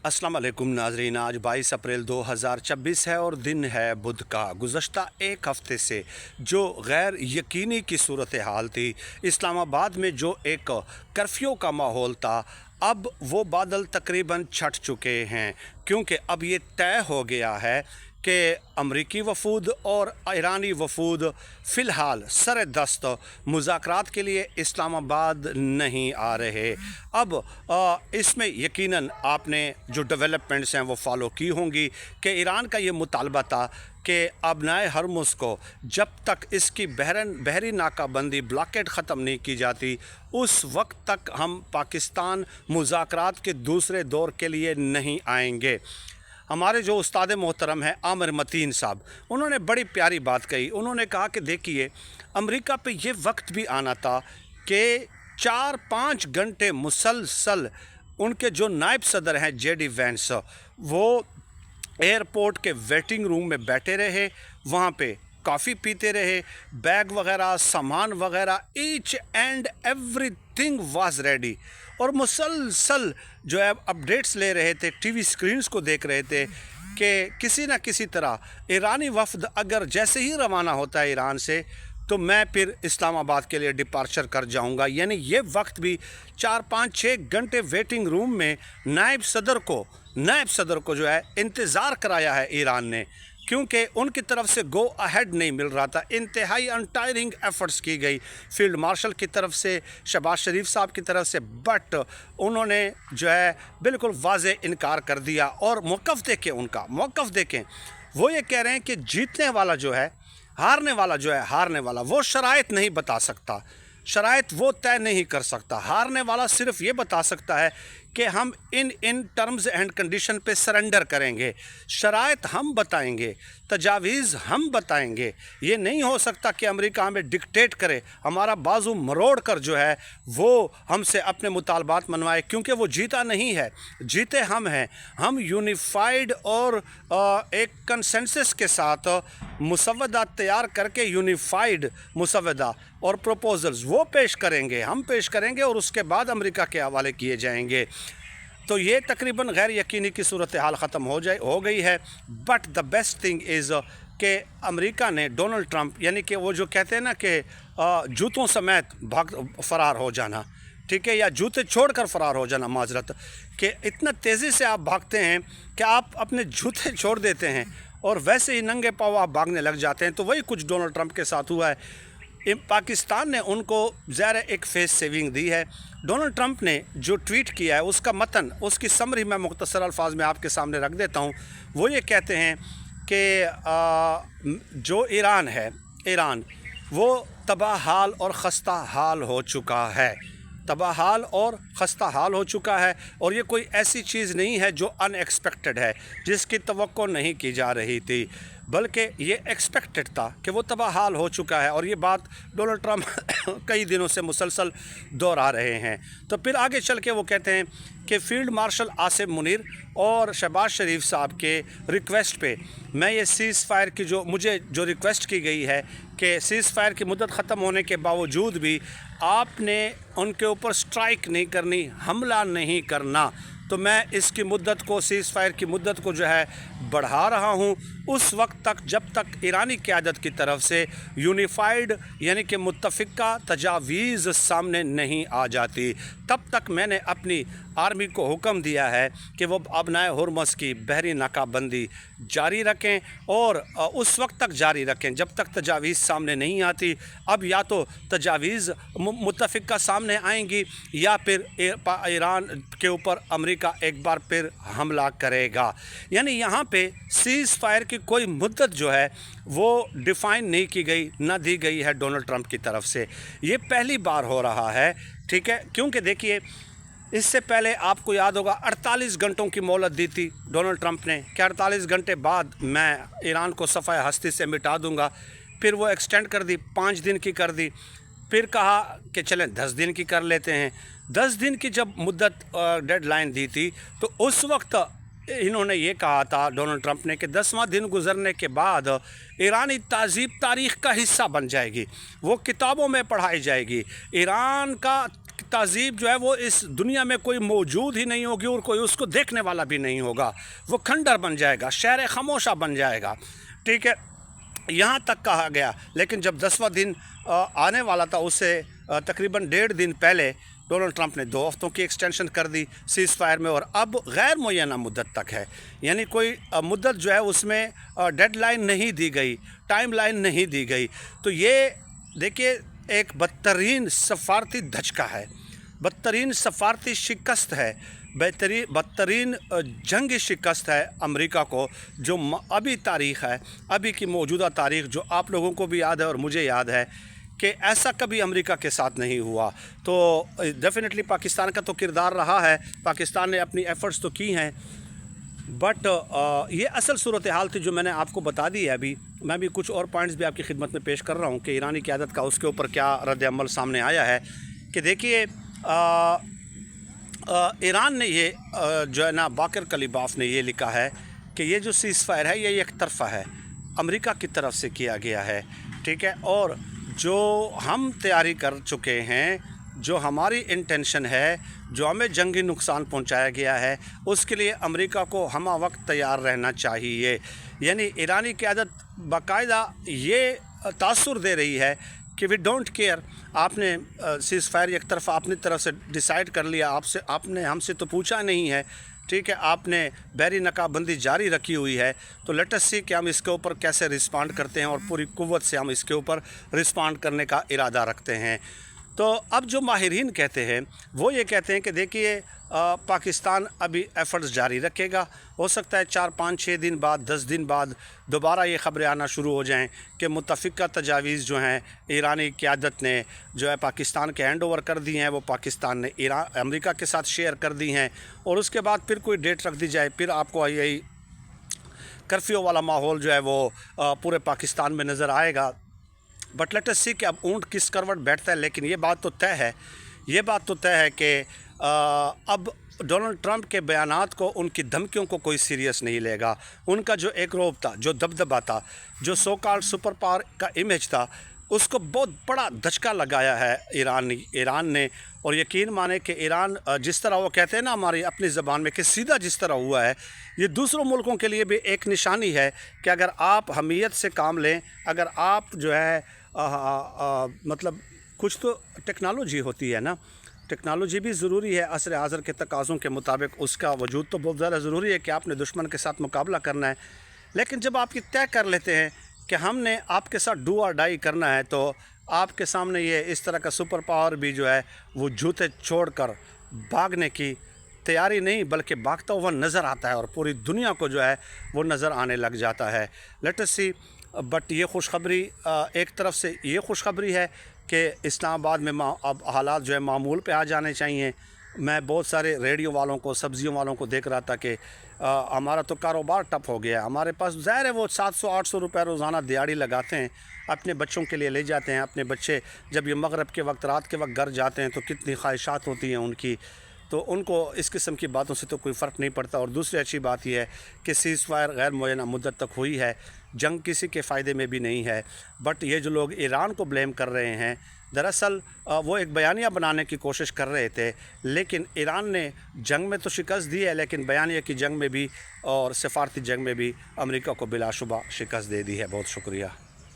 अस्सलाम वालेकुम नाजरीन। आज 22 अप्रैल 2026 है और दिन है बुध का। गुज़श्ता एक हफ़्ते से जो गैर यकीनी की सूरत हाल थी, इस्लामाबाद में जो एक कर्फ्यू का माहौल था, अब वो बादल तकरीबन छट चुके हैं, क्योंकि अब ये तय हो गया है कि अमरीकी वफूद और ईरानी वफूद फ़िलहाल सर दस्त मुज़ाकरात के लिए इस्लामाबाद नहीं आ रहे। अब इसमें यकीनन आपने जो डेवलपमेंट्स हैं वो फॉलो की होंगी कि ईरान का ये मुतालबा था कि अबनाए हरमुज़ को जब तक इसकी बहरी नाकाबंदी ब्लॉकेड ख़त्म नहीं की जाती, उस वक्त तक हम पाकिस्तान मुज़ाकरात के दूसरे दौर के लिए नहीं आएंगे। हमारे जो उस्ताद मोहतरम हैं आमिर मतीन साहब, उन्होंने बड़ी प्यारी बात कही। उन्होंने कहा कि देखिए, अमेरिका पे ये वक्त भी आना था कि 4-5 घंटे मुसलसल उनके जो नायब सदर हैं जेडी वेंस, वो एयरपोर्ट के वेटिंग रूम में बैठे रहे, वहाँ पे कॉफ़ी पीते रहे, बैग वगैरह सामान वगैरह each and everything was ready, और मुसलसल जो है अपडेट्स ले रहे थे, टीवी स्क्रीन्स को देख रहे थे कि किसी न किसी तरह ईरानी वफ़द अगर जैसे ही रवाना होता है ईरान से, तो मैं फिर इस्लामाबाद के लिए डिपार्चर कर जाऊंगा। यानी ये वक्त भी 4-5-6 घंटे वेटिंग रूम में नायब सदर को जो है इंतज़ार कराया है ईरान ने, क्योंकि उनकी तरफ से गो अहेड नहीं मिल रहा था। इंतहाई अनटायरिंग एफ़र्ट्स की गई फील्ड मार्शल की तरफ से, शहबाज शरीफ साहब की तरफ से, बट उन्होंने जो है बिल्कुल वाज़े इनकार कर दिया। और मौक़िफ़ देखें, वो ये कह रहे हैं कि जीतने वाला जो है, हारने वाला वो शराइत नहीं बता सकता, शराइत वो तय नहीं कर सकता। हारने वाला सिर्फ ये बता सकता है कि हम इन टर्म्स एंड कंडीशन पे सरेंडर करेंगे। शराइत हम बताएंगे, तजावीज़ हम बताएंगे। ये नहीं हो सकता कि अमेरिका हमें डिक्टेट करे, हमारा बाजू मरोड़ कर जो है वो हमसे अपने मुतालबात मनवाए, क्योंकि वो जीता नहीं है, जीते हम हैं। हम यूनिफाइड और एक कंसेंसस के साथ मुसव्वदा तैयार करके यूनिफाइड मुसव्वदा और प्रपोजल्स वो हम पेश करेंगे और उसके बाद अमेरिका के हवाले किए जाएंगे। तो ये तकरीबन गैर यकीनी की सूरत हाल ख़त्म हो गई है। But the best thing is कि अमेरिका ने डोनाल्ड ट्रंप, यानी कि वो जो कहते हैं ना कि जूतों समेत फ़रार हो जाना, ठीक है, या जूते छोड़कर फ़रार हो जाना, माजरत, कि इतना तेज़ी से आप भागते हैं कि आप अपने जूते छोड़ देते हैं और वैसे ही नंगे पाँव आप भागने लग जाते हैं। तो वही कुछ डोनाल्ड ट्रंप के साथ हुआ है। पाकिस्तान ने उनको ज़ाहिर एक फेस सेविंग दी है। डोनाल्ड ट्रंप ने जो ट्वीट किया है उसका मतन, उसकी समरी मैं मुख्तसर अल्फाज में आपके सामने रख देता हूँ। वो ये कहते हैं कि जो ईरान वो तबाह हाल और ख़स्ता हाल हो चुका है, और ये कोई ऐसी चीज़ नहीं है जो अनएक्सपेक्टेड है, जिसकी तवक्को नहीं की जा रही थी, बल्कि ये एक्सपेक्टेड था कि वो तबाह हाल हो चुका है। और ये बात डोनाल्ड ट्रंप कई दिनों से मुसलसल दोहरा रहे हैं। तो फिर आगे चल के वो कहते हैं कि फील्ड मार्शल आसिम मुनीर और शहबाज शरीफ साहब के रिक्वेस्ट पे मैं ये सीज़ फायर की मुझे जो रिक्वेस्ट की गई है कि सीज़ फायर की मुद्दत ख़त्म होने के बावजूद भी आपने उनके ऊपर स्ट्राइक नहीं करनी, हमला नहीं करना, तो मैं इसकी मुद्दत को, सीज़ फायर की मुद्दत को जो है बढ़ा रहा हूँ उस वक्त तक जब तक ईरानी क़यादत की तरफ से यूनिफाइड यानी कि मुत्तफ़िका तजावीज़ सामने नहीं आ जाती। तब तक मैंने अपनी आर्मी को हुक्म दिया है कि वो अबनाए हुर्मुज़ की बहरी नाकाबंदी जारी रखें, और उस वक्त तक जारी रखें जब तक तजावीज़ सामने नहीं आती। अब या तो तजावीज़ मुत्तफ़िका सामने आएंगी या फिर ईरान के ऊपर अमेरिका एक बार फिर हमला करेगा। यानी यहाँ पे सीज़ फायर की कोई मुद्दत जो है वो डिफ़ाइन नहीं की गई, ना दी गई है डोनाल्ड ट्रंप की तरफ से। ये पहली बार हो रहा है, ठीक है, क्योंकि देखिए, इससे पहले आपको याद होगा 48 घंटों की मोहलत दी थी डोनाल्ड ट्रंप ने कि 48 घंटे बाद मैं ईरान को सफ़ाए हस्ती से मिटा दूंगा। फिर वो एक्सटेंड कर दी, 5 दिन की कर दी, फिर कहा कि चलें 10 दिन की कर लेते हैं। 10 दिन की जब मुद्दत डेडलाइन दी थी, तो उस वक्त इन्होंने ये कहा था डोनाल्ड ट्रंप ने कि 10वां दिन गुजरने के बाद ईरानी तहज़ीब तारीख़ का हिस्सा बन जाएगी, वो किताबों में पढ़ाई जाएगी। ईरान का तहज़ीब जो है वो इस दुनिया में कोई मौजूद ही नहीं होगी और कोई उसको देखने वाला भी नहीं होगा। वो खंडर बन जाएगा, शहर खामोशा बन जाएगा। ठीक है, यहाँ तक कहा गया। लेकिन जब 10वां दिन आने वाला था, उससे तकरीबन 1.5 दिन पहले डोनाल्ड ट्रंप ने 2 हफ्तों की एक्सटेंशन कर दी सीज़ फायर में, और अब गैर मुय्यना मुद्दत तक है। यानी कोई मुद्दत जो है उसमें डेडलाइन नहीं दी गई, टाइम लाइन नहीं दी गई। तो ये देखिए एक बदतरीन सफारती धचका है, बदतरीन सफारती शिकस्त है, बदतरीन जंगी शिकस्त है अमेरिका को, जो अभी तारीख़ है, अभी की मौजूदा तारीख़ जो आप लोगों को भी याद है और मुझे याद है कि ऐसा कभी अमेरिका के साथ नहीं हुआ। तो डेफिनेटली पाकिस्तान का तो किरदार रहा है, पाकिस्तान ने अपनी एफ़र्ट्स तो की हैं, बट ये असल सूरत हाल थी जो मैंने आपको बता दी है। अभी मैं भी कुछ और पॉइंट्स भी आपकी खिदमत में पेश कर रहा हूँ कि ईरानी क़यादत का उसके ऊपर क्या रद्द-ए-अमल सामने आया है। कि देखिए ईरान ने ये जो है ना, बाकर कलीबाफ ने ये लिखा है कि ये जो सीज़ फायर है ये एक तरफ़ा है, अमेरिका की तरफ से किया गया है। ठीक है, और जो हम तैयारी कर चुके हैं, जो हमारी इंटेंशन है, जो हमें जंगी नुकसान पहुंचाया गया है, उसके लिए अमेरिका को हम वक्त तैयार रहना चाहिए। यानी ईरानी क़यादत बाकायदा ये तासुर दे रही है कि वी डोंट केयर, आपने सीज़ फायर एक तरफ़ा अपनी तरफ से डिसाइड कर लिया, आपने हमसे तो पूछा नहीं है। ठीक है, आपने बहरी नकाबंदी जारी रखी हुई है, तो लेट अस सी कि हम इसके ऊपर कैसे रिस्पॉन्ड करते हैं, और पूरी कुव्वत से हम इसके ऊपर रिस्पॉन्ड करने का इरादा रखते हैं। तो अब जो माहिरीन कहते हैं वो ये कहते हैं कि देखिए पाकिस्तान अभी एफ़र्ट्स जारी रखेगा। हो सकता है 4, 5, 6 दिन बाद, 10 दिन बाद दोबारा ये ख़बरें आना शुरू हो जाएं कि मुत्तफ़िका तजावीज़ जो हैं ईरानी क़यादत ने जो है पाकिस्तान के हैंड ओवर कर दी हैं, वो पाकिस्तान ने अमेरिका के साथ शेयर कर दी हैं, और उसके बाद फिर कोई डेट रख दी जाए, फिर आपको यही कर्फ्यू वाला माहौल जो है वो पूरे पाकिस्तान में नज़र आएगा। बट लेट अस सी कि अब ऊँट किस करवट बैठता है। लेकिन ये बात तो तय है कि अब डोनाल्ड ट्रंप के बयानात को, उनकी धमकियों को कोई सीरियस नहीं लेगा। उनका जो एक रौब था, जो दबदबा था, जो सो कॉल्ड सुपर पावर का इमेज था, उसको बहुत बड़ा धचका लगाया है ईरान ने। और यकीन माने कि ईरान जिस तरह वो कहते हैं ना हमारी अपनी ज़बान में कि सीधा जिस तरह हुआ है, ये दूसरों मुल्कों के लिए भी एक निशानी है कि अगर आप हमीयत से काम लें, अगर आप जो है मतलब कुछ तो टेक्नोलॉजी होती है ना, टेक्नोलॉजी भी ज़रूरी है असर हाज़र के तकाज़ों के मुताबिक, उसका वजूद तो बहुत ज़्यादा ज़रूरी है कि आपने दुश्मन के साथ मुकाबला करना है। लेकिन जब आप ये तय कर लेते हैं कि हमने आपके साथ डू और डाई करना है, तो आपके सामने ये इस तरह का सुपर पावर भी जो है वो जूते छोड़कर भागने की तैयारी नहीं बल्कि भागता हुआ नज़र आता है, और पूरी दुनिया को जो है वो नज़र आने लग जाता है। Let us C. बट ये खुशखबरी एक तरफ से ये खुशखबरी है कि इस्लामाबाद में अब हालात जो है मामूल पे आ जाने चाहिए। मैं बहुत सारे रेडियो वालों को, सब्ज़ियों वालों को देख रहा था कि हमारा तो कारोबार ठप हो गया है। हमारे पास ज़ाहिर है वो 700-800 रुपये रोज़ाना दिहाड़ी लगाते हैं, अपने बच्चों के लिए ले जाते हैं। अपने बच्चे जब ये मगरब के वक्त, रात के वक्त घर जाते हैं तो कितनी ख्वाहिशात होती हैं उनकी, तो उनको इस किस्म की बातों से तो कोई फ़र्क नहीं पड़ता। और दूसरी अच्छी बात यह है कि सीज़ फायर गैर मुय्यना मुद्दत तक हुई है, जंग किसी के फ़ायदे में भी नहीं है। बट ये जो लोग ईरान को ब्लेम कर रहे हैं, दरअसल वो एक बयानिया बनाने की कोशिश कर रहे थे, लेकिन ईरान ने जंग में तो शिकस्त दी है, लेकिन बयानिया की जंग में भी और सफारती जंग में भी अमेरिका को बिलाशुबा शिकस्त दे दी है। बहुत शुक्रिया।